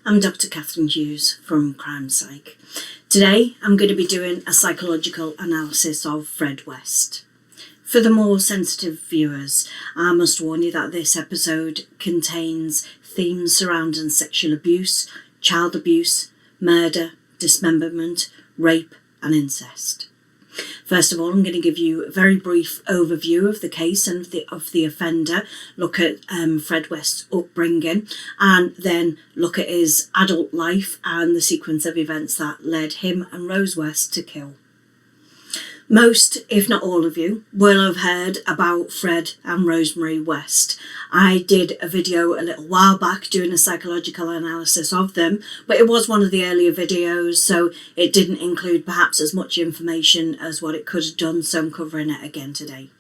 I'm Dr. Catherine Hughes from Crime Psych. Today I'm going to be doing a psychological analysis of Fred West. For the more sensitive viewers, I must warn you that this episode contains themes surrounding sexual abuse, child abuse, murder, dismemberment, rape and incest. First of all, I'm going to give you a very brief overview of the case and of the offender, look at Fred West's upbringing, and then look at his adult life and the sequence of events that led him and Rose West to kill. Most, if not all of you, will have heard about Fred and Rosemary West. I did a video a little while back doing a psychological analysis of them, but it was one of the earlier videos, so it didn't include perhaps as much information as what it could have done, so I'm covering it again today.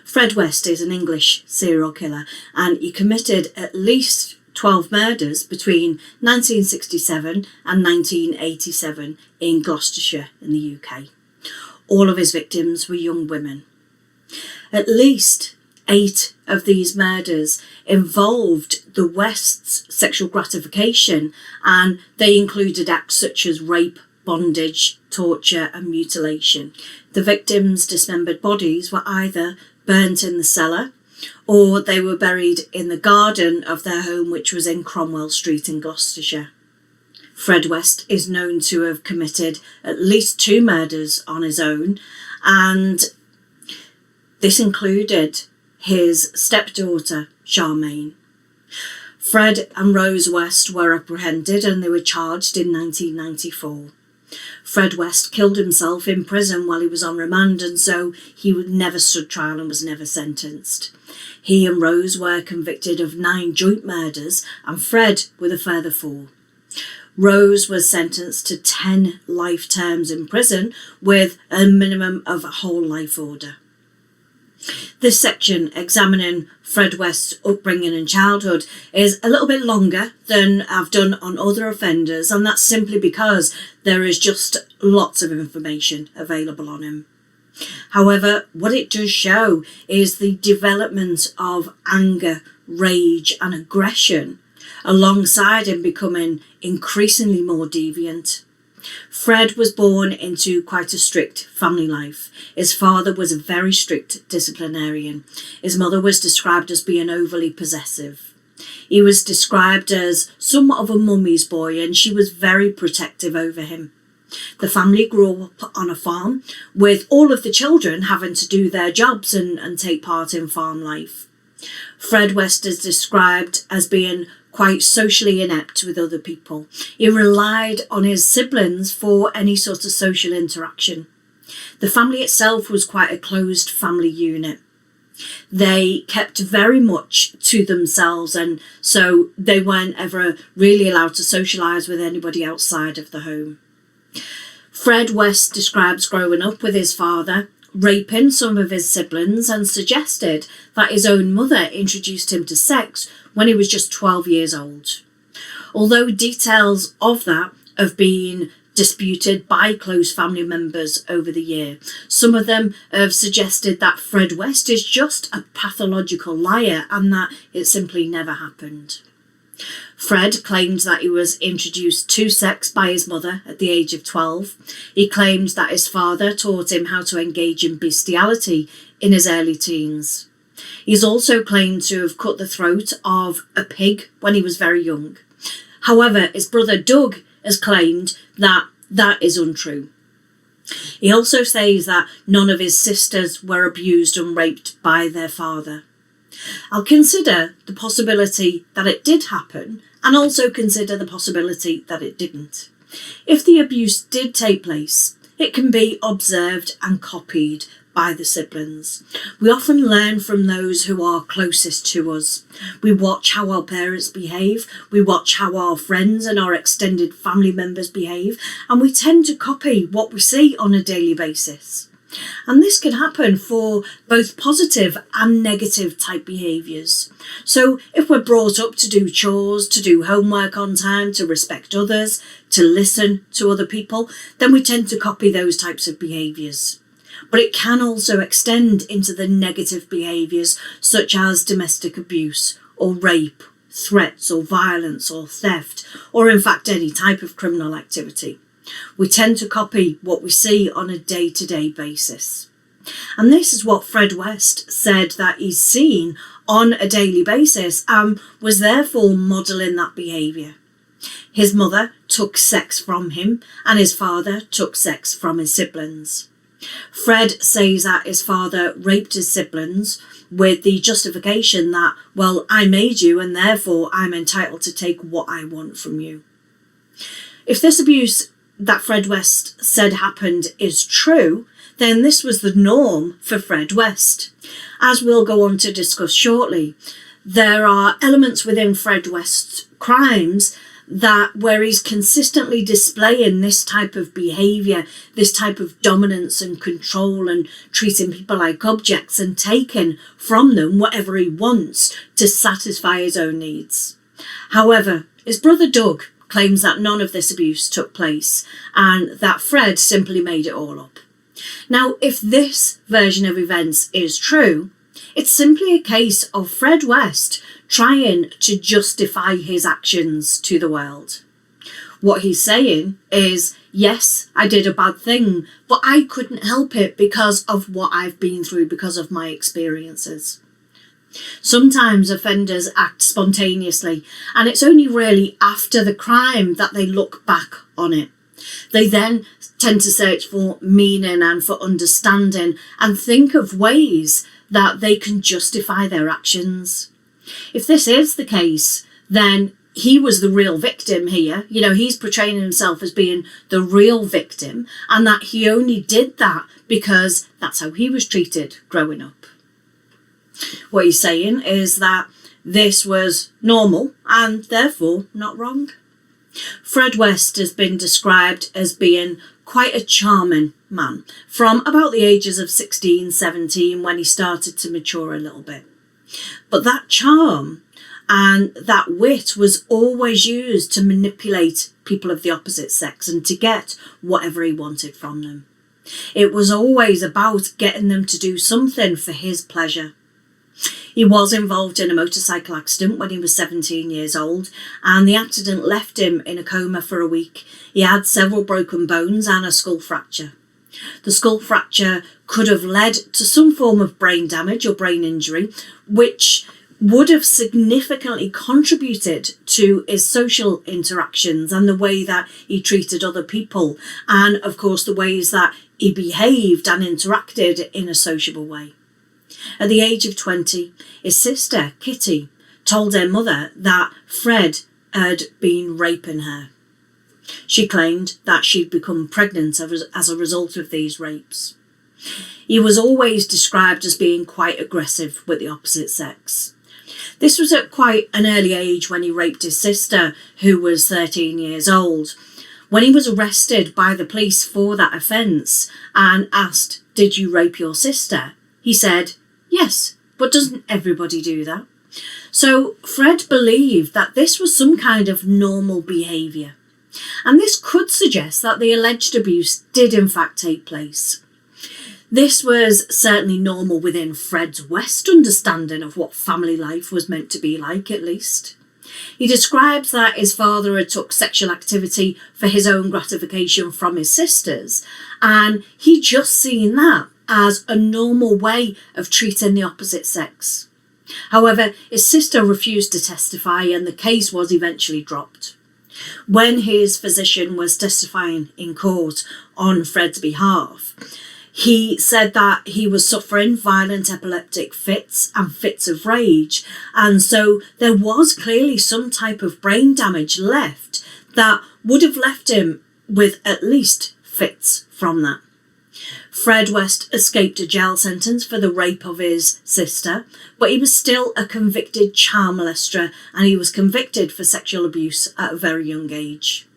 Fred West is an English serial killer, and he committed at least 12 murders between 1967 and 1987 in Gloucestershire in the UK. All of his victims were young women. At least 8 of these murders involved the West's sexual gratification, and they included acts such as rape, bondage, torture and mutilation. The victims' dismembered bodies were either burnt in the cellar or they were buried in the garden of their home, which was in Cromwell Street in Gloucestershire. Fred West is known to have committed at least 2 murders on his own, and this included his stepdaughter, Charmaine. Fred and Rose West were apprehended and they were charged in 1994. Fred West killed himself in prison while he was on remand, and so he never stood trial and was never sentenced. He and Rose were convicted of 9 joint murders, and Fred with a further 4. Rose was sentenced to 10 life terms in prison with a minimum of a whole life order. This section examining Fred West's upbringing and childhood is a little bit longer than I've done on other offenders, and that's simply because there is just lots of information available on him. However, what it does show is the development of anger, rage and aggression, alongside him becoming increasingly more deviant. Fred was born into quite a strict family life. His father was a very strict disciplinarian. His mother was described as being overly possessive. He was described as somewhat of a mummy's boy, and she was very protective over him. The family grew up on a farm, with all of the children having to do their jobs and take part in farm life. Fred West is described as being quite socially inept with other people. He relied on his siblings for any sort of social interaction. The family itself was quite a closed family unit. They kept very much to themselves, and so they weren't ever really allowed to socialise with anybody outside of the home. Fred West describes growing up with his father raping some of his siblings, and suggested that his own mother introduced him to sex when he was just 12 years old. Although details of that have been disputed by close family members over the year, some of them have suggested that Fred West is just a pathological liar and that it simply never happened. Fred claimed that he was introduced to sex by his mother at the age of 12. He claimed that his father taught him how to engage in bestiality in his early teens. He's also claimed to have cut the throat of a pig when he was very young. However, his brother Doug has claimed that that is untrue. He also says that none of his sisters were abused and raped by their father. I'll consider the possibility that it did happen, and also consider the possibility that it didn't. If the abuse did take place, it can be observed and copied by the siblings. We often learn from those who are closest to us. We watch how our parents behave, we watch how our friends and our extended family members behave, and we tend to copy what we see on a daily basis. And this can happen for both positive and negative type behaviours. So if we're brought up to do chores, to do homework on time, to respect others, to listen to other people, then we tend to copy those types of behaviours. But it can also extend into the negative behaviours such as domestic abuse or rape, threats or violence or theft, or in fact any type of criminal activity. We tend to copy what we see on a day-to-day basis. And this is what Fred West said that he's seen on a daily basis and was therefore modelling that behaviour. His mother took sex from him and his father took sex from his siblings. Fred says that his father raped his siblings with the justification that, well, I made you and therefore I'm entitled to take what I want from you. If this abuse that Fred West said happened is true, then this was the norm for Fred West. As we'll go on to discuss shortly, there are elements within Fred West's crimes where he's consistently displaying this type of behaviour, this type of dominance and control and treating people like objects and taking from them whatever he wants to satisfy his own needs. However, his brother Doug claims that none of this abuse took place and that Fred simply made it all up. Now, if this version of events is true, it's simply a case of Fred West trying to justify his actions to the world. What he's saying is, yes, I did a bad thing, but I couldn't help it because of what I've been through, because of my experiences. Sometimes offenders act spontaneously, and it's only really after the crime that they look back on it. They then tend to search for meaning and for understanding and think of ways that they can justify their actions. If this is the case, then he was the real victim here. You know, he's portraying himself as being the real victim and that he only did that because that's how he was treated growing up. What he's saying is that this was normal and therefore not wrong. Fred West has been described as being quite a charming man from about the ages of 16, 17 when he started to mature a little bit. But that charm and that wit was always used to manipulate people of the opposite sex and to get whatever he wanted from them. It was always about getting them to do something for his pleasure. He was involved in a motorcycle accident when he was 17 years old, and the accident left him in a coma for a week. He had several broken bones and a skull fracture. The skull fracture could have led to some form of brain damage or brain injury, which would have significantly contributed to his social interactions and the way that he treated other people, and of course the ways that he behaved and interacted in a sociable way. At the age of 20, his sister, Kitty, told her mother that Fred had been raping her. She claimed that she'd become pregnant as a result of these rapes. He was always described as being quite aggressive with the opposite sex. This was at quite an early age when he raped his sister, who was 13 years old. When he was arrested by the police for that offence and asked, "Did you rape your sister?" he said, "Yes, but doesn't everybody do that?" So Fred believed that this was some kind of normal behaviour. And this could suggest that the alleged abuse did in fact take place. This was certainly normal within Fred West's understanding of what family life was meant to be like, at least. He describes that his father had took sexual activity for his own gratification from his sisters, and he just seen that as a normal way of treating the opposite sex. However, his sister refused to testify and the case was eventually dropped. When his physician was testifying in court on Fred's behalf, he said that he was suffering violent epileptic fits and fits of rage, and so there was clearly some type of brain damage left that would have left him with at least fits from that. Fred West escaped a jail sentence for the rape of his sister, but he was still a convicted child molester and he was convicted for sexual abuse at a very young age.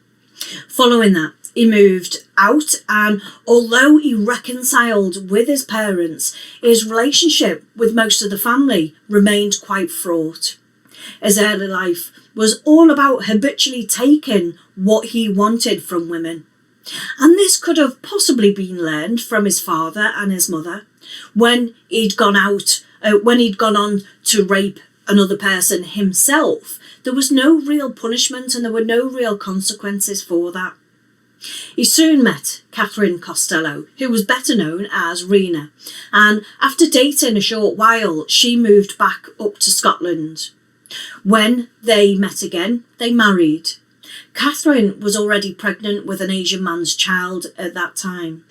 Following that, he moved out, and although he reconciled with his parents, his relationship with most of the family remained quite fraught. His early life was all about habitually taking what he wanted from women. And this could have possibly been learned from his father and his mother when he'd gone on to rape another person himself, there was no real punishment and there were no real consequences for that. He soon met Catherine Costello, who was better known as Rena, and after dating a short while, she moved back up to Scotland. When they met again, they married. Catherine was already pregnant with an Asian man's child at that time.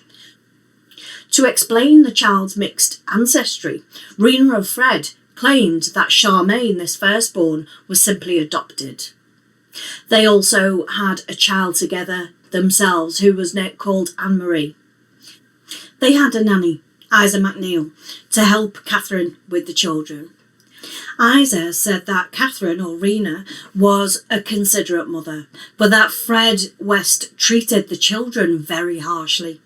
To explain the child's mixed ancestry, Rena and Fred claimed that Charmaine, this firstborn, was simply adopted. They also had a child together themselves who was called Anne-Marie. They had a nanny, Isa McNeil, to help Catherine with the children. Isa said that Catherine, or Rena, was a considerate mother, but that Fred West treated the children very harshly.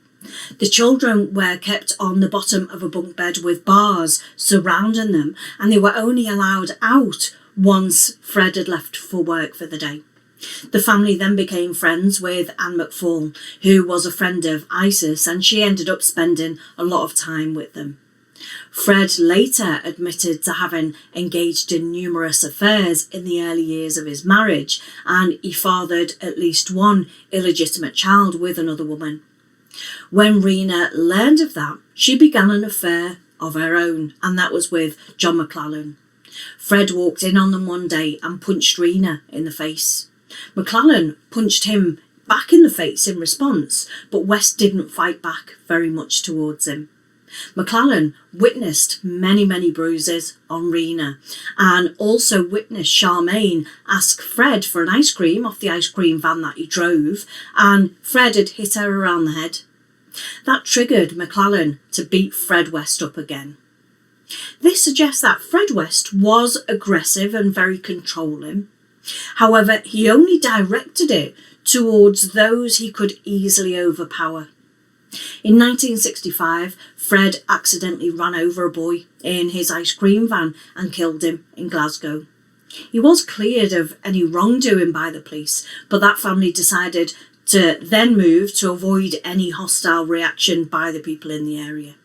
The children were kept on the bottom of a bunk bed with bars surrounding them, and they were only allowed out once Fred had left for work for the day. The family then became friends with Anne McFall, who was a friend of Isa's, and she ended up spending a lot of time with them. Fred later admitted to having engaged in numerous affairs in the early years of his marriage, and he fathered at least one illegitimate child with another woman. When Rena learned of that, she began an affair of her own, and that was with John McClellan. Fred walked in on them one day and punched Rena in the face. McClellan punched him back in the face in response, but West didn't fight back very much towards him. McClellan witnessed many bruises on Rena, and also witnessed Charmaine ask Fred for an ice cream off the ice cream van that he drove, and Fred had hit her around the head. That triggered McClellan to beat Fred West up again. This suggests that Fred West was aggressive and very controlling. However, he only directed it towards those he could easily overpower. In 1965, Fred accidentally ran over a boy in his ice cream van and killed him in Glasgow. He was cleared of any wrongdoing by the police, but that family decided to then move to avoid any hostile reaction by the people in the area.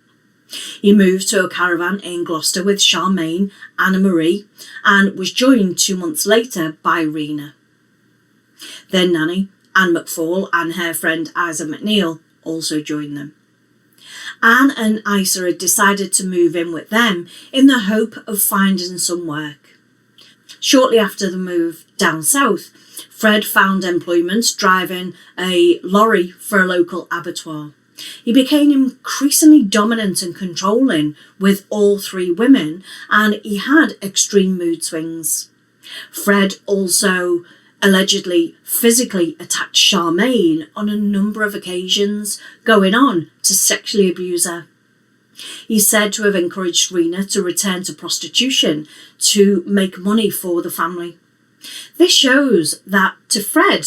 He moved to a caravan in Gloucester with Charmaine, Anne-Marie, and was joined 2 months later by Rena. Their nanny, Anne McFall, and her friend Isa McNeil also joined them. Anne and Isa had decided to move in with them in the hope of finding some work. Shortly after the move down south, Fred found employment driving a lorry for a local abattoir. He became increasingly dominant and controlling with all three women, and he had extreme mood swings. Fred also allegedly physically attacked Charmaine on a number of occasions, going on to sexually abuse her. He's said to have encouraged Rena to return to prostitution to make money for the family. This shows that to Fred,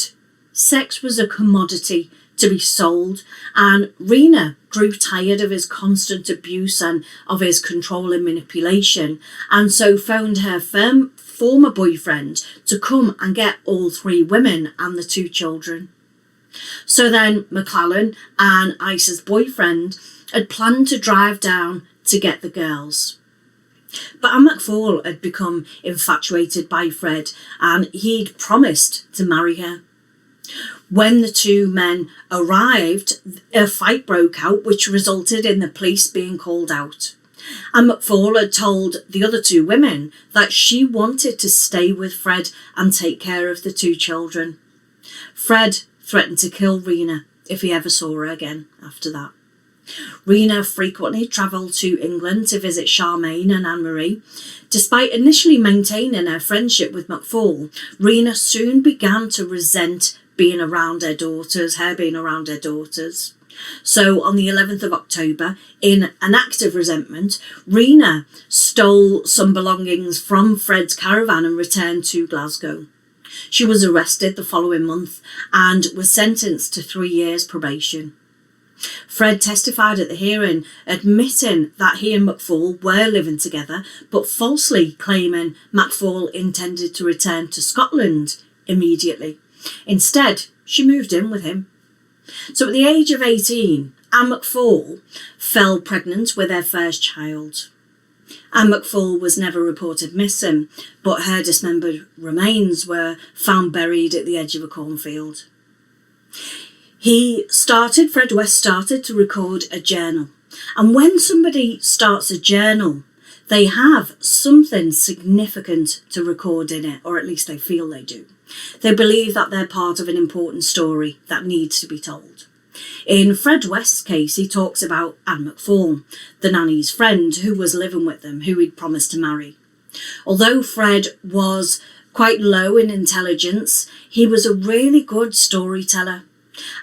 sex was a commodity to be sold, and Rena grew tired of his constant abuse and of his control and manipulation, and so phoned her former boyfriend to come and get all three women and the two children. So then McClellan and Isa's boyfriend had planned to drive down to get the girls. But Anne McFall had become infatuated by Fred, and he'd promised to marry her. When the two men arrived, a fight broke out, which resulted in the police being called out. And McFall had told the other two women that she wanted to stay with Fred and take care of the two children. Fred threatened to kill Rena if he ever saw her again after that. Rena frequently travelled to England to visit Charmaine and Anne-Marie. Despite initially maintaining her friendship with McFall, Rena soon began to resent being around her daughters. So on the 11th of October, in an act of resentment, Rena stole some belongings from Fred's caravan and returned to Glasgow. She was arrested the following month and was sentenced to 3 years probation. Fred testified at the hearing, admitting that he and McFall were living together, but falsely claiming McFall intended to return to Scotland immediately. Instead, she moved in with him. So at the age of 18, Anne McFall fell pregnant with her first child. Anne McFall was never reported missing, but her dismembered remains were found buried at the edge of a cornfield. Fred West started to record a journal. And when somebody starts a journal, they have something significant to record in it, or at least they feel they do. They believe that they're part of an important story that needs to be told. In Fred West's case, he talks about Anne McFall, the nanny's friend who was living with them, who he'd promised to marry. Although Fred was quite low in intelligence, he was a really good storyteller.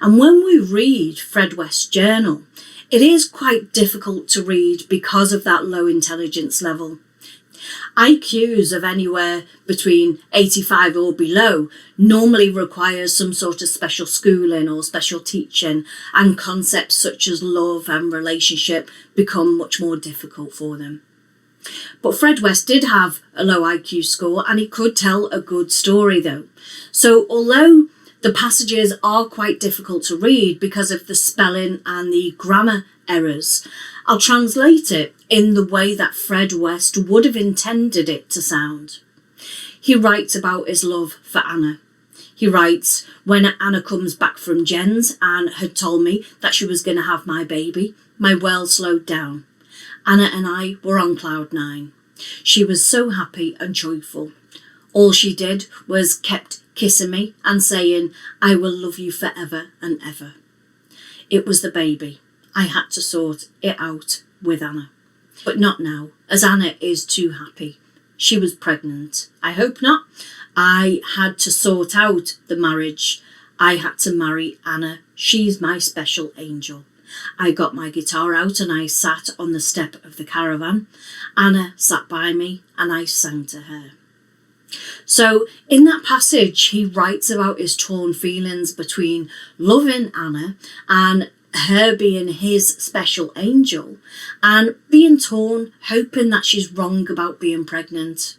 And when we read Fred West's journal, it is quite difficult to read because of that low intelligence level. IQs of anywhere between 85 or below normally requires some sort of special schooling or special teaching, and concepts such as love and relationship become much more difficult for them. But Fred West did have a low IQ score, and he could tell a good story though. So although the passages are quite difficult to read because of the spelling and the grammar errors, I'll translate it in the way that Fred West would have intended it to sound. He writes about his love for Anna. He writes, "When Anna comes back from Jen's and had told me that she was going to have my baby, my world slowed down. Anna and I were on cloud 9. She was so happy and joyful. All she did was kept kissing me and saying, 'I will love you forever and ever.' It was the baby. I had to sort it out with Anna. But not now, as Anna is too happy. She was pregnant. I hope not. I had to sort out the marriage. I had to marry Anna. She's my special angel. I got my guitar out and I sat on the step of the caravan. Anna sat by me and I sang to her." So in that passage, he writes about his torn feelings between loving Anna and her being his special angel, and being torn, hoping that she's wrong about being pregnant.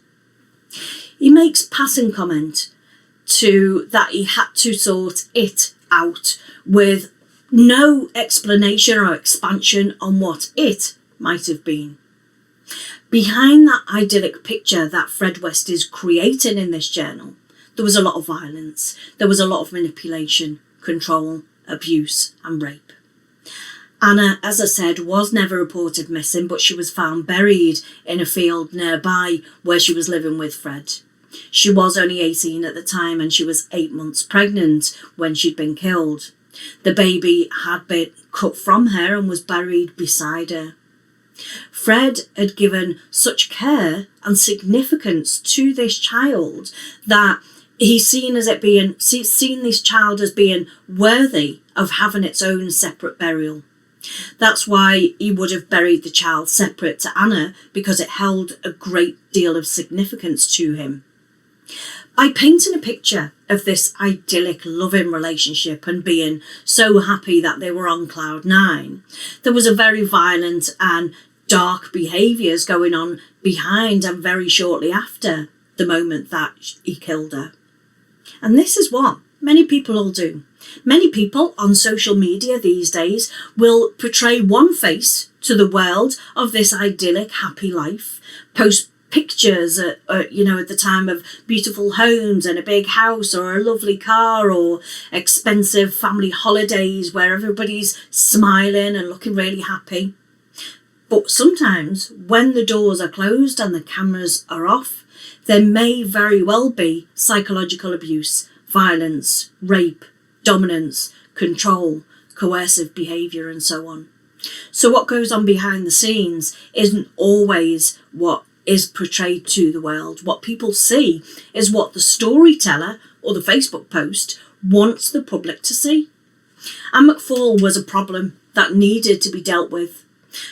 He makes passing comment that he had to sort it out, with no explanation or expansion on what it might have been. Behind that idyllic picture that Fred West is creating in this journal, there was a lot of violence, there was a lot of manipulation, control, abuse and rape. Anna, as I said, was never reported missing, but she was found buried in a field nearby where she was living with Fred. She was only 18 at the time, and she was 8 months pregnant when she'd been killed. The baby had been cut from her and was buried beside her. Fred had given such care and significance to this child that he's seen this child as being worthy of having its own separate burial. That's why he would have buried the child separate to Anna, because it held a great deal of significance to him. By painting a picture of this idyllic loving relationship and being so happy that they were on cloud 9, there was a very violent and dark behaviours going on behind and very shortly after the moment that he killed her. And this is what many people will do. Many people on social media these days will portray one face to the world of this idyllic, happy life, post pictures at the time of beautiful homes and a big house or a lovely car or expensive family holidays where everybody's smiling and looking really happy. But sometimes when the doors are closed and the cameras are off, there may very well be psychological abuse, violence, rape, dominance, control, coercive behaviour and so on. So what goes on behind the scenes isn't always what is portrayed to the world. What people see is what the storyteller or the Facebook post wants the public to see. Anne McFall was a problem that needed to be dealt with.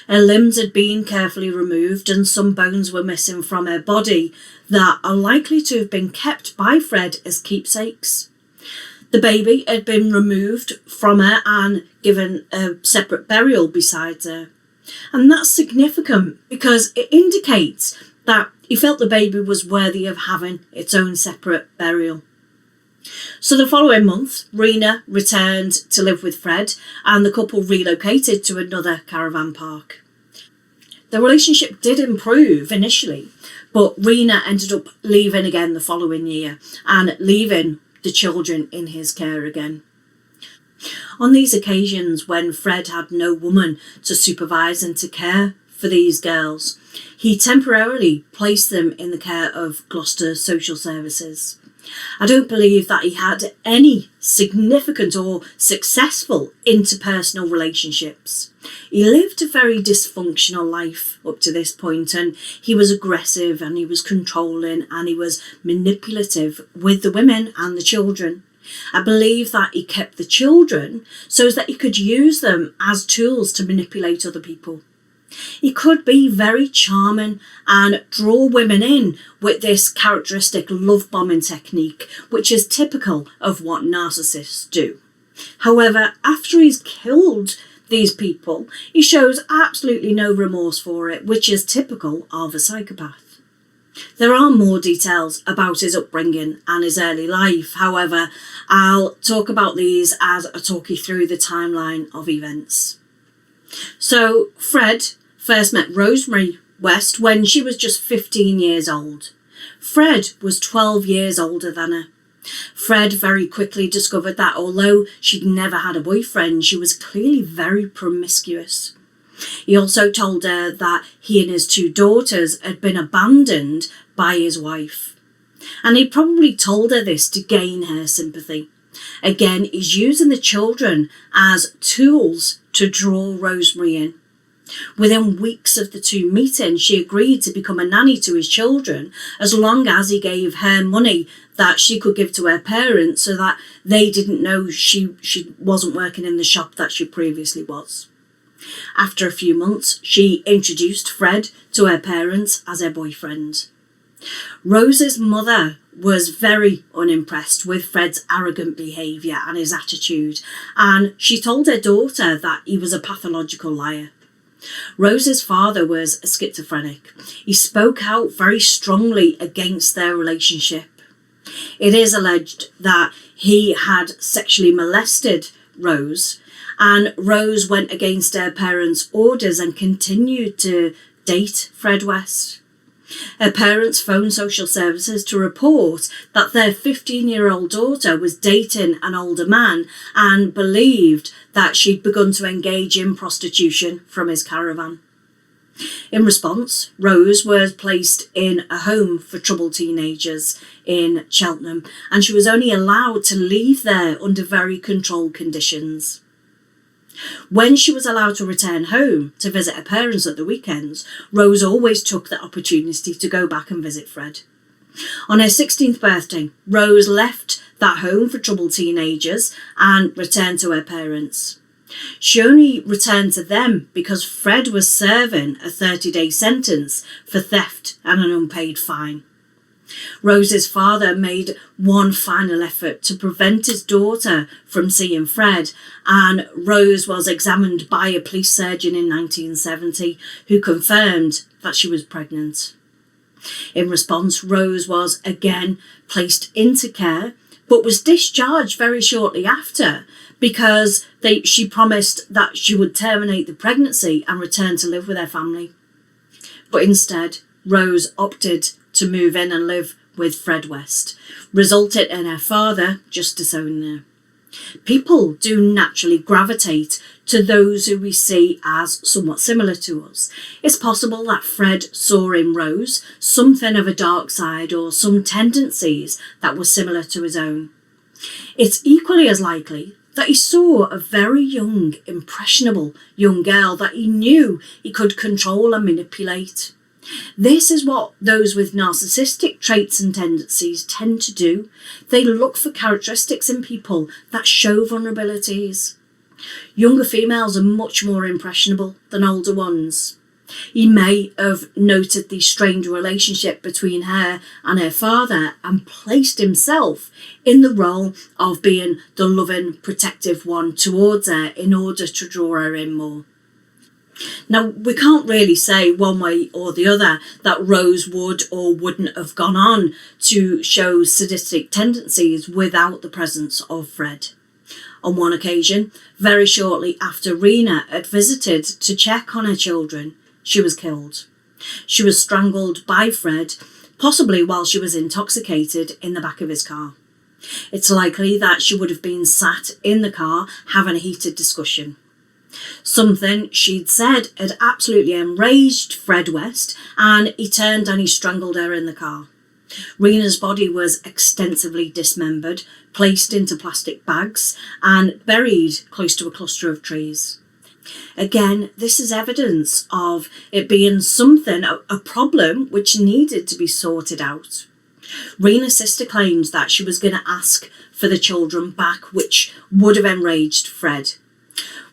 Her limbs had been carefully removed and some bones were missing from her body that are likely to have been kept by Fred as keepsakes. The baby had been removed from her and given a separate burial beside her. And that's significant because it indicates that he felt the baby was worthy of having its own separate burial. So the following month, Rena returned to live with Fred and the couple relocated to another caravan park. The relationship did improve initially, but Rena ended up leaving again the following year and leaving the children in his care again. On these occasions when Fred had no woman to supervise and to care for these girls, he temporarily placed them in the care of Gloucester Social Services. I don't believe that he had any significant or successful interpersonal relationships. He lived a very dysfunctional life up to this point, and he was aggressive and he was controlling and he was manipulative with the women and the children. I believe that he kept the children so that he could use them as tools to manipulate other people. He could be very charming and draw women in with this characteristic love bombing technique, which is typical of what narcissists do. However, after he's killed these people, he shows absolutely no remorse for it, which is typical of a psychopath. There are more details about his upbringing and his early life. However, I'll talk about these as I talk you through the timeline of events. So, Fred first met Rosemary West when she was just 15 years old. Fred was 12 years older than her. Fred very quickly discovered that although she'd never had a boyfriend, she was clearly very promiscuous. He also told her that he and his two daughters had been abandoned by his wife. And he probably told her this to gain her sympathy. Again, he's using the children as tools to draw Rosemary in. Within weeks of the two meeting, she agreed to become a nanny to his children as long as he gave her money that she could give to her parents so that they didn't know she wasn't working in the shop that she previously was. After a few months, she introduced Fred to her parents as her boyfriend. Rose's mother was very unimpressed with Fred's arrogant behaviour and his attitude, and she told her daughter that he was a pathological liar. Rose's father was schizophrenic. He spoke out very strongly against their relationship. It is alleged that he had sexually molested Rose, and Rose went against her parents' orders and continued to date Fred West. Her parents phoned social services to report that their 15-year-old daughter was dating an older man and believed that she'd begun to engage in prostitution from his caravan. In response, Rose was placed in a home for troubled teenagers in Cheltenham, and she was only allowed to leave there under very controlled conditions. When she was allowed to return home to visit her parents at the weekends, Rose always took the opportunity to go back and visit Fred. On her 16th birthday, Rose left that home for troubled teenagers and returned to her parents. She only returned to them because Fred was serving a 30-day sentence for theft and an unpaid fine. Rose's father made one final effort to prevent his daughter from seeing Fred, and Rose was examined by a police surgeon in 1970 who confirmed that she was pregnant. In response, Rose was again placed into care, but was discharged very shortly after because she promised that she would terminate the pregnancy and return to live with her family. But instead, Rose opted to move in and live with Fred West, resulted in her father just disowning her. People do naturally gravitate to those who we see as somewhat similar to us. It's possible that Fred saw in Rose something of a dark side or some tendencies that were similar to his own. It's equally as likely that he saw a very young, impressionable young girl that he knew he could control and manipulate. This is what those with narcissistic traits and tendencies tend to do. They look for characteristics in people that show vulnerabilities. Younger females are much more impressionable than older ones. He may have noted the strained relationship between her and her father and placed himself in the role of being the loving, protective one towards her in order to draw her in more. Now, we can't really say one way or the other that Rose would or wouldn't have gone on to show sadistic tendencies without the presence of Fred. On one occasion, very shortly after Rena had visited to check on her children, she was killed. She was strangled by Fred, possibly while she was intoxicated in the back of his car. It's likely that she would have been sat in the car having a heated discussion. Something she'd said had absolutely enraged Fred West, and he turned and he strangled her in the car. Rena's body was extensively dismembered, placed into plastic bags, and buried close to a cluster of trees. Again, this is evidence of it being something, a problem which needed to be sorted out. Rena's sister claims that she was going to ask for the children back, which would have enraged Fred.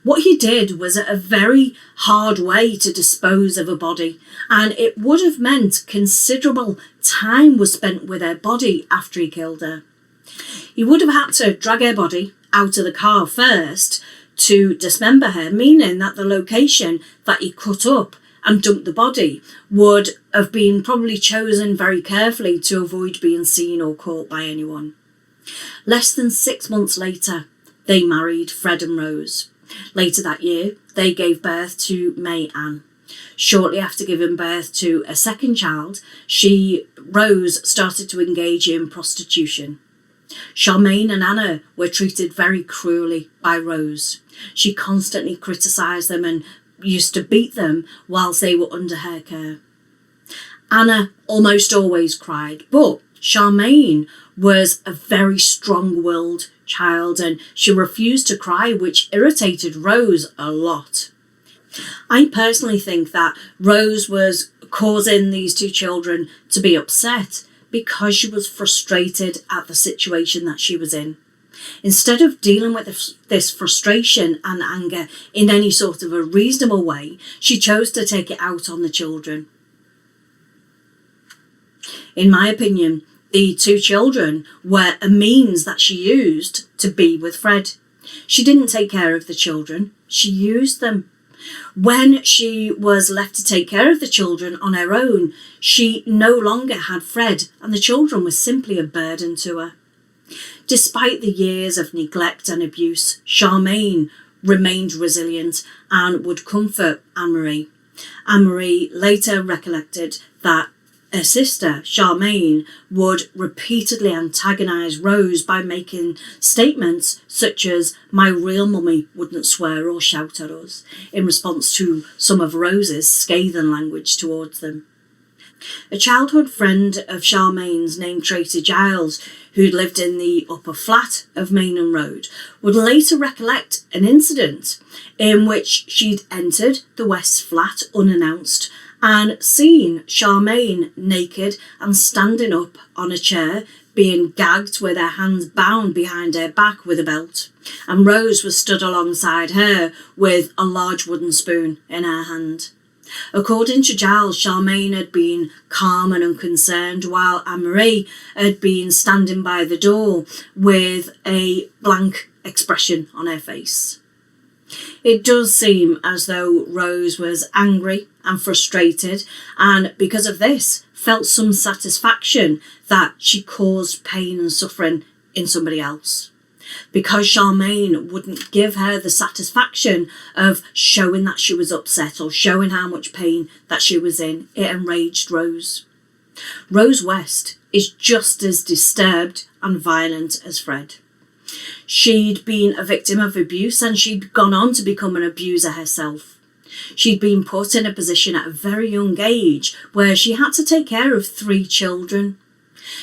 What he did was a very hard way to dispose of a body, and it would have meant considerable time was spent with her body after he killed her. He would have had to drag her body out of the car first to dismember her, meaning that the location that he cut up and dumped the body would have been probably chosen very carefully to avoid being seen or caught by anyone. Less than 6 months later, they married Fred and Rose. Later that year, they gave birth to May Ann. Shortly after giving birth to a second child, Rose started to engage in prostitution. Charmaine and Anna were treated very cruelly by Rose. She constantly criticised them and used to beat them whilst they were under her care. Anna almost always cried, but Charmaine was a very strong-willed child and she refused to cry, which irritated Rose a lot. I personally think that Rose was causing these two children to be upset because she was frustrated at the situation that she was in. Instead of dealing with this frustration and anger in any sort of a reasonable way, she chose to take it out on the children. In my opinion, the two children were a means that she used to be with Fred. She didn't take care of the children, she used them. When she was left to take care of the children on her own, she no longer had Fred, and the children were simply a burden to her. Despite the years of neglect and abuse, Charmaine remained resilient and would comfort Anne-Marie. Anne-Marie later recollected that her sister, Charmaine, would repeatedly antagonise Rose by making statements such as, "My real mummy wouldn't swear or shout at us," in response to some of Rose's scathing language towards them. A childhood friend of Charmaine's named Tracy Giles, who'd lived in the upper flat of Maynham Road, would later recollect an incident in which she'd entered the Wests flat unannounced and seen Charmaine naked and standing up on a chair, being gagged with her hands bound behind her back with a belt, and Rose was stood alongside her with a large wooden spoon in her hand. According to Giles, Charmaine had been calm and unconcerned, while Anne-Marie had been standing by the door with a blank expression on her face. It does seem as though Rose was angry and frustrated, and because of this felt some satisfaction that she caused pain and suffering in somebody else. Because Charmaine wouldn't give her the satisfaction of showing that she was upset or showing how much pain that she was in, it enraged Rose. Rose West is just as disturbed and violent as Fred. She'd been a victim of abuse and she'd gone on to become an abuser herself. She'd been put in a position at a very young age where she had to take care of 3 children.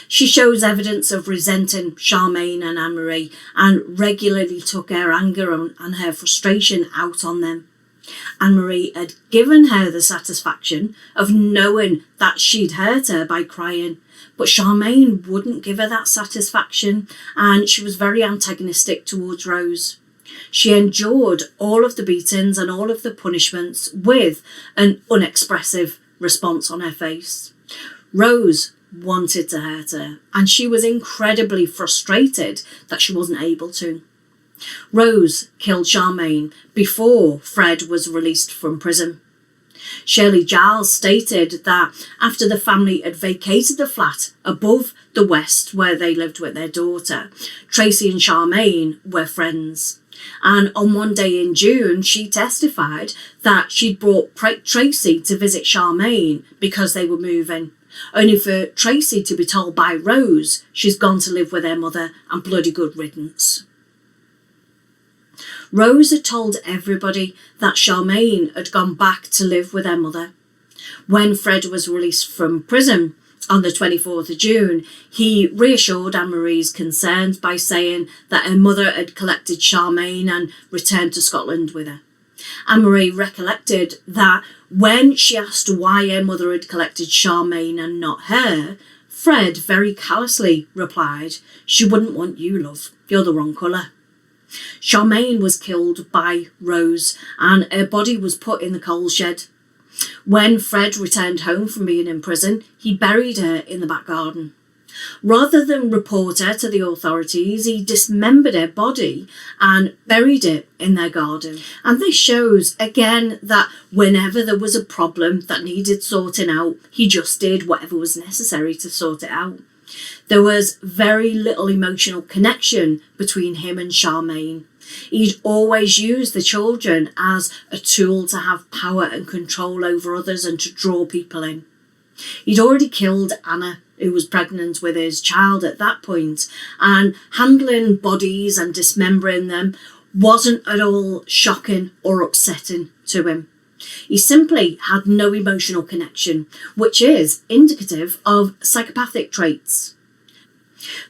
She shows evidence of resenting Charmaine and Anne-Marie and regularly took her anger and her frustration out on them. Anne-Marie had given her the satisfaction of knowing that she'd hurt her by crying, but Charmaine wouldn't give her that satisfaction and she was very antagonistic towards Rose. She endured all of the beatings and all of the punishments with an unexpressive response on her face. Rose wanted to hurt her and she was incredibly frustrated that she wasn't able to. Rose killed Charmaine before Fred was released from prison. Shirley Giles stated that after the family had vacated the flat above the West where they lived with their daughter, Tracy and Charmaine were friends. And on one day in June, she testified that she'd brought Tracy to visit Charmaine because they were moving, only for Tracy to be told by Rose she's gone to live with her mother and bloody good riddance. Rose had told everybody that Charmaine had gone back to live with her mother. When Fred was released from prison on the 24th of June, he reassured Anne-Marie's concerns by saying that her mother had collected Charmaine and returned to Scotland with her. Anne-Marie recollected that when she asked why her mother had collected Charmaine and not her, Fred very callously replied, "She wouldn't want you, love. You're the wrong colour." Charmaine was killed by Rose and her body was put in the coal shed. When Fred returned home from being in prison, he buried her in the back garden. Rather than report her to the authorities, he dismembered her body and buried it in their garden. And this shows, again, that whenever there was a problem that needed sorting out, he just did whatever was necessary to sort it out. There was very little emotional connection between him and Charmaine. He'd always used the children as a tool to have power and control over others and to draw people in. He'd already killed Anna, who was pregnant with his child at that point, and handling bodies and dismembering them wasn't at all shocking or upsetting to him. He simply had no emotional connection, which is indicative of psychopathic traits.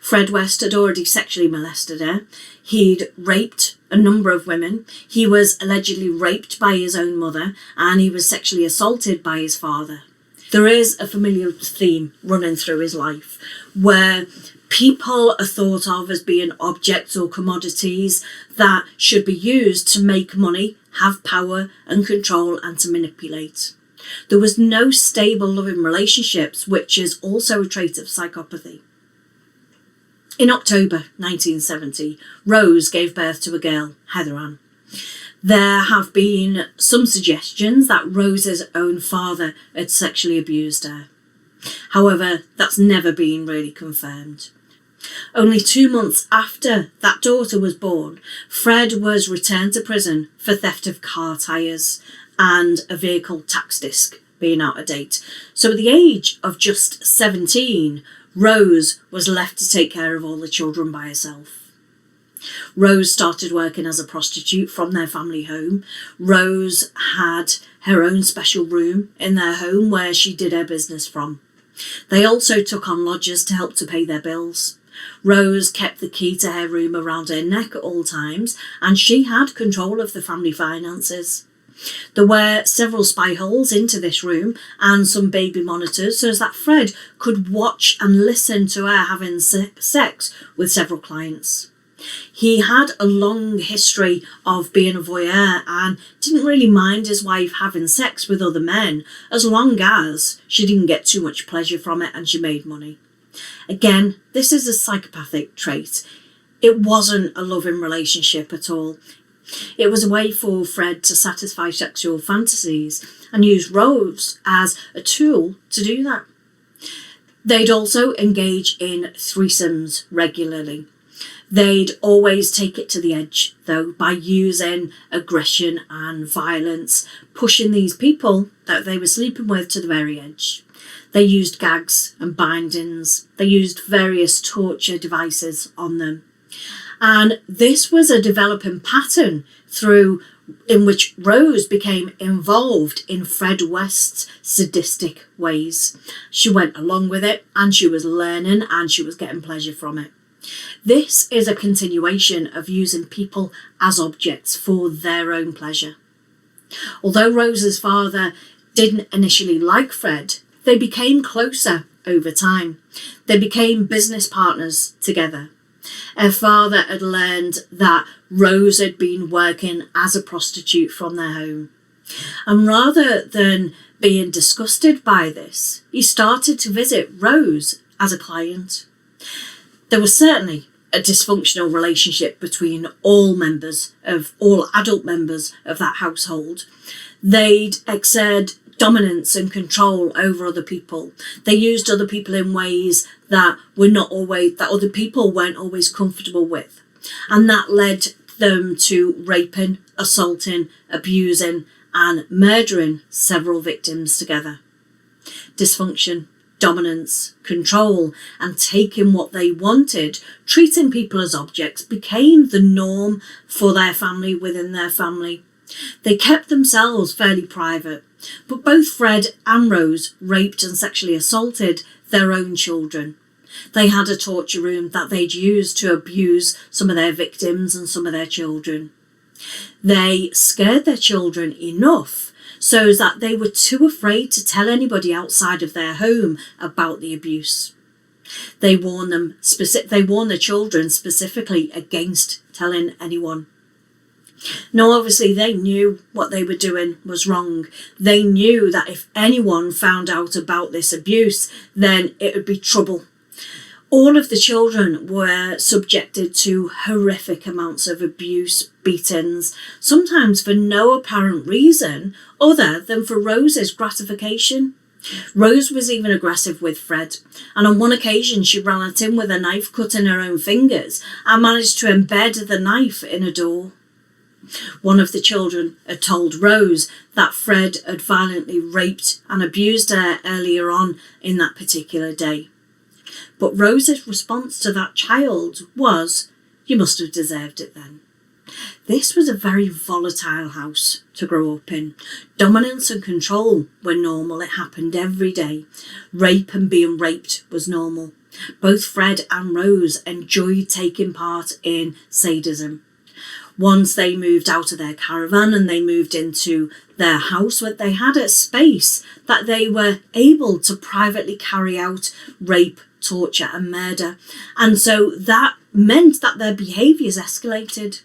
Fred West had already sexually molested her. He'd raped a number of women. He was allegedly raped by his own mother, and he was sexually assaulted by his father. There is a familiar theme running through his life where people are thought of as being objects or commodities that should be used to make money, have power and control, and to manipulate. There was no stable loving relationships, which is also a trait of psychopathy. In October 1970, Rose gave birth to a girl, Heather Ann. There have been some suggestions that Rose's own father had sexually abused her. However, that's never been really confirmed. Only 2 months after that daughter was born, Fred was returned to prison for theft of car tyres and a vehicle tax disc being out of date. So at the age of just 17, Rose was left to take care of all the children by herself. Rose started working as a prostitute from their family home. Rose had her own special room in their home where she did her business from. They also took on lodgers to help to pay their bills. Rose kept the key to her room around her neck at all times, and she had control of the family finances. There were several spy holes into this room and some baby monitors so that Fred could watch and listen to her having sex with several clients. He had a long history of being a voyeur and didn't really mind his wife having sex with other men as long as she didn't get too much pleasure from it and she made money. Again, this is a psychopathic trait. It wasn't a loving relationship at all. It was a way for Fred to satisfy sexual fantasies and use Rose as a tool to do that. They'd also engage in threesomes regularly. They'd always take it to the edge, though, by using aggression and violence, pushing these people that they were sleeping with to the very edge. They used gags and bindings. They used various torture devices on them. And this was a developing pattern in which Rose became involved in Fred West's sadistic ways. She went along with it and she was learning and she was getting pleasure from it. This is a continuation of using people as objects for their own pleasure. Although Rose's father didn't initially like Fred, they became closer over time. They became business partners together. Her father had learned that Rose had been working as a prostitute from their home. And rather than being disgusted by this, he started to visit Rose as a client. There was certainly a dysfunctional relationship between all adult members of that household. They'd exert dominance and control over other people. They used other people in ways that other people weren't always comfortable with. And that led them to raping, assaulting, abusing and murdering several victims together. Dysfunction, dominance, control and taking what they wanted, treating people as objects, became the norm for their family within their family. They kept themselves fairly private, but both Fred and Rose raped and sexually assaulted their own children. They had a torture room that they'd used to abuse some of their victims and some of their children. They scared their children enough so that they were too afraid to tell anybody outside of their home about the abuse. They warned the children specifically against telling anyone. Now, obviously, they knew what they were doing was wrong. They knew that if anyone found out about this abuse, then it would be trouble. All of the children were subjected to horrific amounts of abuse, beatings, sometimes for no apparent reason other than for Rose's gratification. Rose was even aggressive with Fred, and on one occasion she ran at him with a knife, cutting her own fingers, and managed to embed the knife in a door. One of the children had told Rose that Fred had violently raped and abused her earlier on in that particular day. But Rose's response to that child was, "You must have deserved it then." This was a very volatile house to grow up in. Dominance and control were normal. It happened every day. Rape and being raped was normal. Both Fred and Rose enjoyed taking part in sadism. Once they moved out of their caravan and they moved into their house, where they had a space that they were able to privately carry out rape, torture and murder. And so that meant that their behaviours escalated.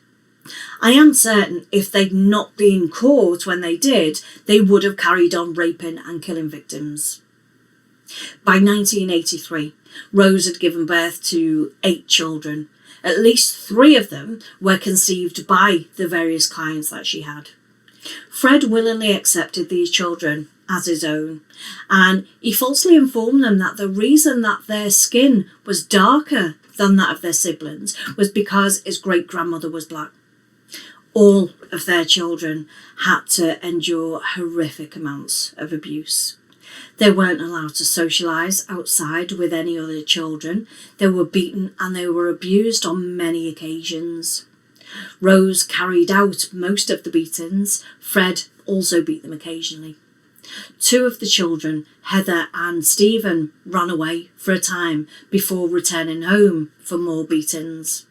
I am certain if they'd not been caught when they did, they would have carried on raping and killing victims. By 1983, Rose had given birth to 8 children. At least 3 of them were conceived by the various clients that she had. Fred willingly accepted these children as his own, and he falsely informed them that the reason that their skin was darker than that of their siblings was because his great-grandmother was black. All of their children had to endure horrific amounts of abuse. They weren't allowed to socialise outside with any other children. They were beaten and they were abused on many occasions. Rose carried out most of the beatings. Fred also beat them occasionally. 2 of the children, Heather and Stephen, ran away for a time before returning home for more beatings.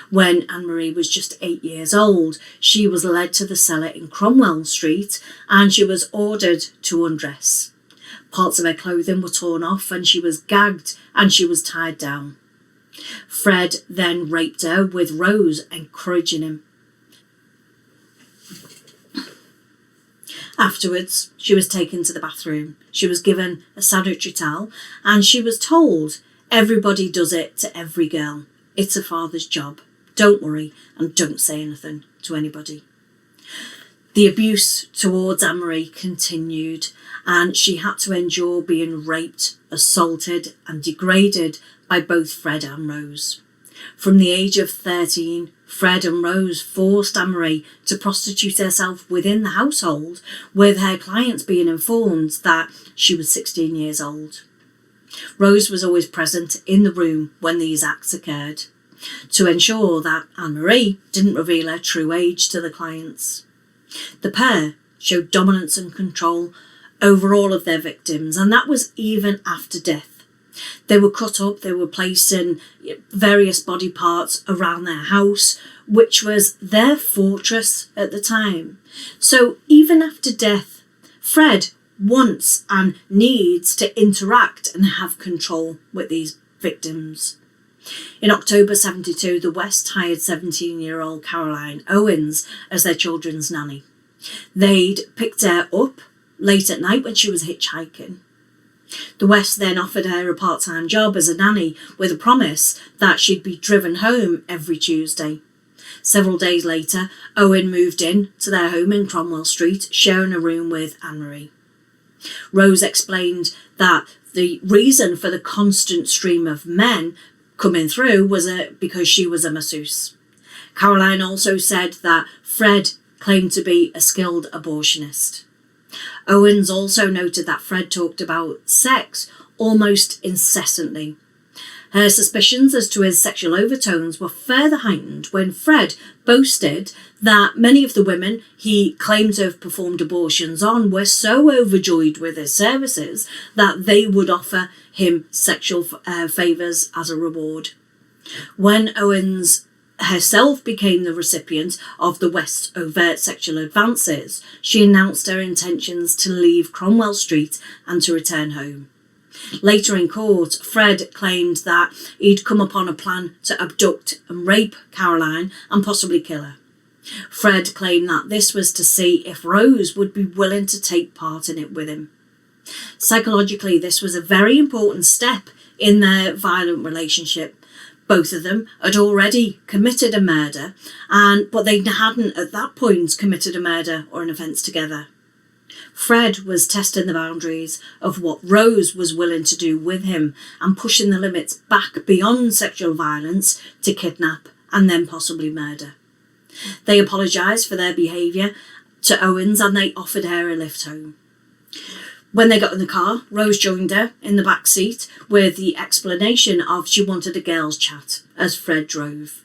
When Anne-Marie was just 8 years old, she was led to the cellar in Cromwell Street and she was ordered to undress. Parts of her clothing were torn off and she was gagged and she was tied down. Fred then raped her with Rose, encouraging him. Afterwards, she was taken to the bathroom. She was given a sanitary towel and she was told, "Everybody does it to every girl. It's a father's job. Don't worry and don't say anything to anybody." The abuse towards Anne-Marie continued and she had to endure being raped, assaulted and degraded by both Fred and Rose. From the age of 13, Fred and Rose forced Anne-Marie to prostitute herself within the household, with her clients being informed that she was 16 years old. Rose was always present in the room when these acts occurred, to ensure that Anne-Marie didn't reveal her true age to the clients. The pair showed dominance and control over all of their victims, and that was even after death. They were cut up, they were placed in various body parts around their house, which was their fortress at the time. So even after death, Fred wants and needs to interact and have control with these victims. In October 72, the Wests hired 17-year-old Caroline Owens as their children's nanny. They'd picked her up late at night when she was hitchhiking. The Wests then offered her a part-time job as a nanny with a promise that she'd be driven home every Tuesday. Several days later, Owen moved in to their home in Cromwell Street, sharing a room with Anne-Marie. Rose explained that the reason for the constant stream of men coming through was because she was a masseuse. Caroline also said that Fred claimed to be a skilled abortionist. Owens also noted that Fred talked about sex almost incessantly. Her suspicions as to his sexual overtones were further heightened when Fred boasted that many of the women he claimed to have performed abortions on were so overjoyed with his services that they would offer him sexual favours as a reward. When Owens herself became the recipient of the West's overt sexual advances, she announced her intentions to leave Cromwell Street and to return home. Later in court, Fred claimed that he'd come upon a plan to abduct and rape Caroline and possibly kill her. Fred claimed that this was to see if Rose would be willing to take part in it with him. Psychologically, this was a very important step in their violent relationship. Both of them had already committed a murder, but they hadn't at that point committed a murder or an offence together. Fred was testing the boundaries of what Rose was willing to do with him and pushing the limits back beyond sexual violence to kidnap and then possibly murder. They apologised for their behaviour to Owens and they offered her a lift home. When they got in the car, Rose joined her in the back seat with the explanation of she wanted a girls' chat as Fred drove.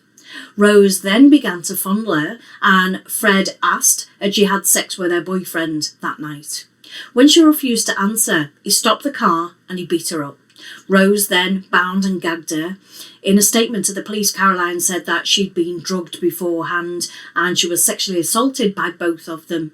Rose then began to fondle her and Fred asked had she had sex with her boyfriend that night. When she refused to answer, he stopped the car and he beat her up. Rose then bound and gagged her. In a statement to the police, Caroline said that she'd been drugged beforehand and she was sexually assaulted by both of them.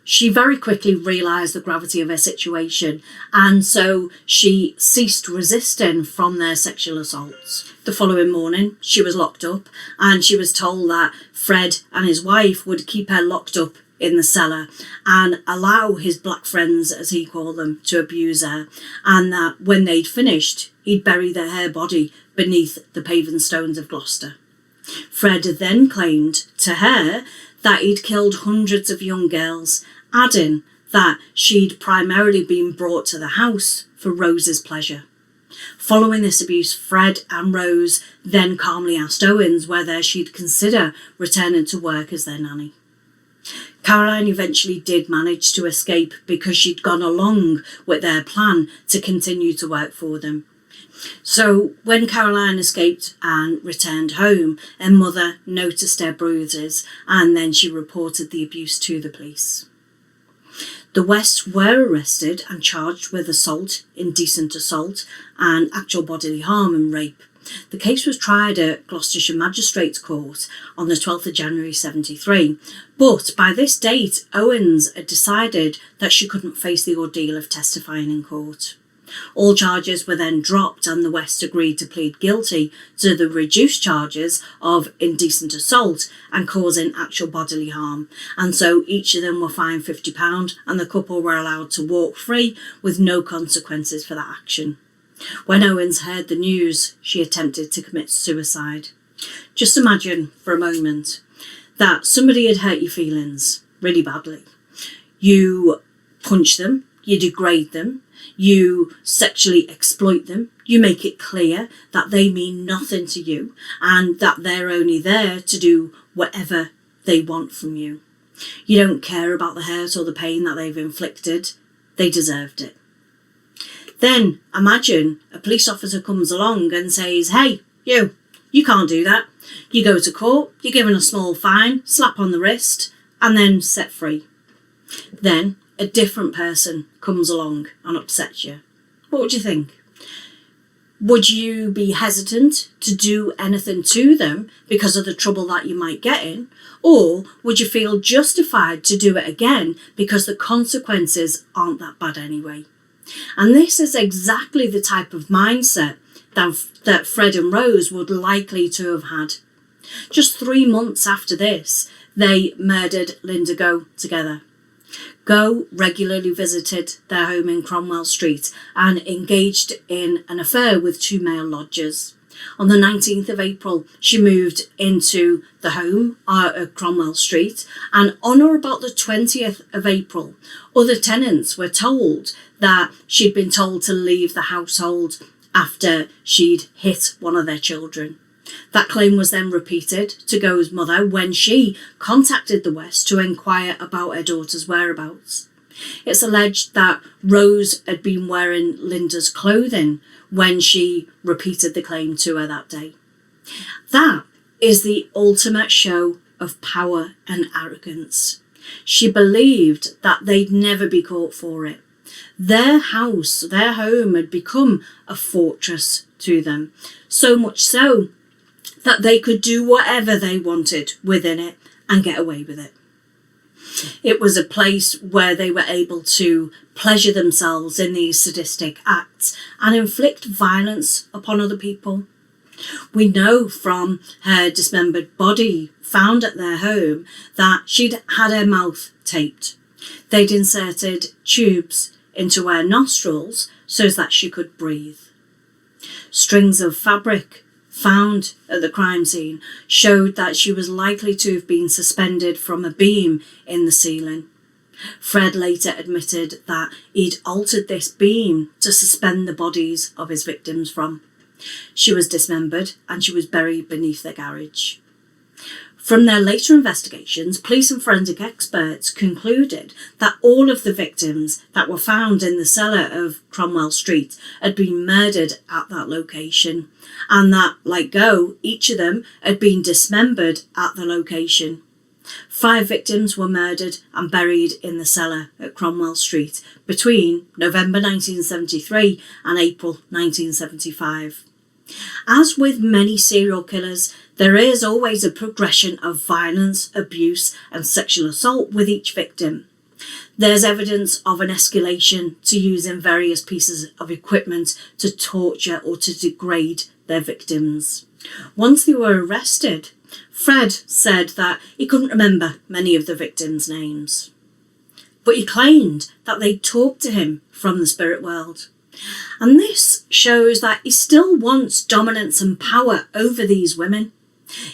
She very quickly realised the gravity of her situation and so she ceased resisting from their sexual assaults. The following morning, she was locked up and she was told that Fred and his wife would keep her locked up in the cellar and allow his black friends, as he called them, to abuse her, and that when they'd finished, he'd bury her body beneath the paving stones of Gloucester. Fred then claimed to her that he'd killed hundreds of young girls, adding that she'd primarily been brought to the house for Rose's pleasure. Following this abuse, Fred and Rose then calmly asked Owens whether she'd consider returning to work as their nanny. Caroline eventually did manage to escape because she'd gone along with their plan to continue to work for them. So when Caroline escaped and returned home, her mother noticed her bruises and then she reported the abuse to the police. The Wests were arrested and charged with assault, indecent assault and actual bodily harm and rape. The case was tried at Gloucestershire Magistrates Court on the 12th of January 73, but by this date Owens had decided that she couldn't face the ordeal of testifying in court. All charges were then dropped and the Wests agreed to plead guilty to the reduced charges of indecent assault and causing actual bodily harm, and so each of them were fined £50 and the couple were allowed to walk free with no consequences for that action. When Owens heard the news, she attempted to commit suicide. Just imagine for a moment that somebody had hurt your feelings really badly. You punch them, you degrade them, you sexually exploit them, you make it clear that they mean nothing to you and that they're only there to do whatever they want from you. You don't care about the hurt or the pain that they've inflicted. They deserved it. Then imagine a police officer comes along and says, hey, you can't do that. You go to court, you're given a small fine, slap on the wrist, and then set free. Then a different person comes along and upsets you. What would you think? Would you be hesitant to do anything to them because of the trouble that you might get in? Or would you feel justified to do it again because the consequences aren't that bad anyway? And this is exactly the type of mindset that Fred and Rose would likely to have had. Just 3 months after this, they murdered Linda Go together. Go regularly visited their home in Cromwell Street and engaged in an affair with 2 male lodgers. On the 19th of April, she moved into the home at Cromwell Street, and on or about the 20th of April, other tenants were told that she'd been told to leave the household after she'd hit one of their children. That claim was then repeated to Go's mother when she contacted the Wests to inquire about her daughter's whereabouts. It's alleged that Rose had been wearing Linda's clothing when she repeated the claim to her that day. That is the ultimate show of power and arrogance. She believed that they'd never be caught for it. Their house, their home had become a fortress to them, so much so that they could do whatever they wanted within it and get away with it. It was a place where they were able to pleasure themselves in these sadistic acts and inflict violence upon other people. We know from her dismembered body found at their home that she'd had her mouth taped. They'd inserted tubes into her nostrils so that she could breathe. Strings of fabric found at the crime scene showed that she was likely to have been suspended from a beam in the ceiling. Fred later admitted that he'd altered this beam to suspend the bodies of his victims from. She was dismembered and she was buried beneath their garage. From their later investigations, police and forensic experts concluded that all of the victims that were found in the cellar of Cromwell Street had been murdered at that location, and that, like Go, each of them had been dismembered at the location. 5 victims were murdered and buried in the cellar at Cromwell Street between November 1973 and April 1975. As with many serial killers, there is always a progression of violence, abuse and sexual assault with each victim. There's evidence of an escalation to using various pieces of equipment to torture or to degrade their victims. Once they were arrested, Fred said that he couldn't remember many of the victims' names, but he claimed that they talked to him from the spirit world. And this shows that he still wants dominance and power over these women.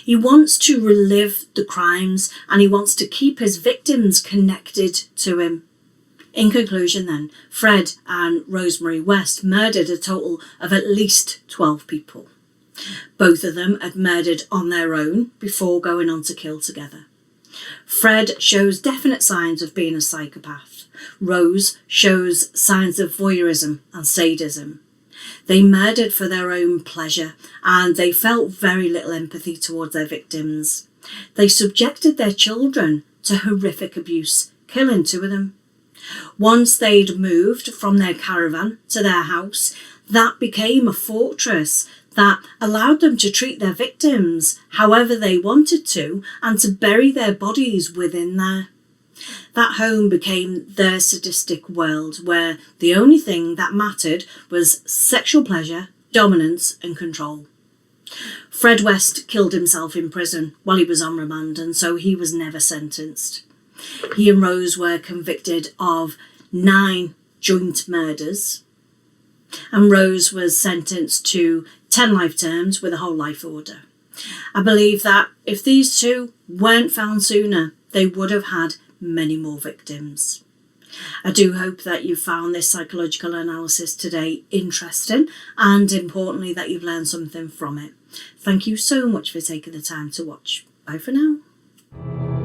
He wants to relive the crimes and he wants to keep his victims connected to him. In conclusion then, Fred and Rosemary West murdered a total of at least 12 people. Both of them had murdered on their own before going on to kill together. Fred shows definite signs of being a psychopath. Rose shows signs of voyeurism and sadism. They murdered for their own pleasure and they felt very little empathy towards their victims. They subjected their children to horrific abuse, killing 2 of them. Once they'd moved from their caravan to their house, that became a fortress that allowed them to treat their victims however they wanted to and to bury their bodies within there. That home became their sadistic world where the only thing that mattered was sexual pleasure, dominance and control. Fred West killed himself in prison while he was on remand and so he was never sentenced. He and Rose were convicted of 9 joint murders and Rose was sentenced to 10 life terms with a whole life order. I believe that if these 2 weren't found sooner, they would have had many more victims. I do hope that you found this psychological analysis today interesting and importantly that you've learned something from it. Thank you so much for taking the time to watch. Bye for now.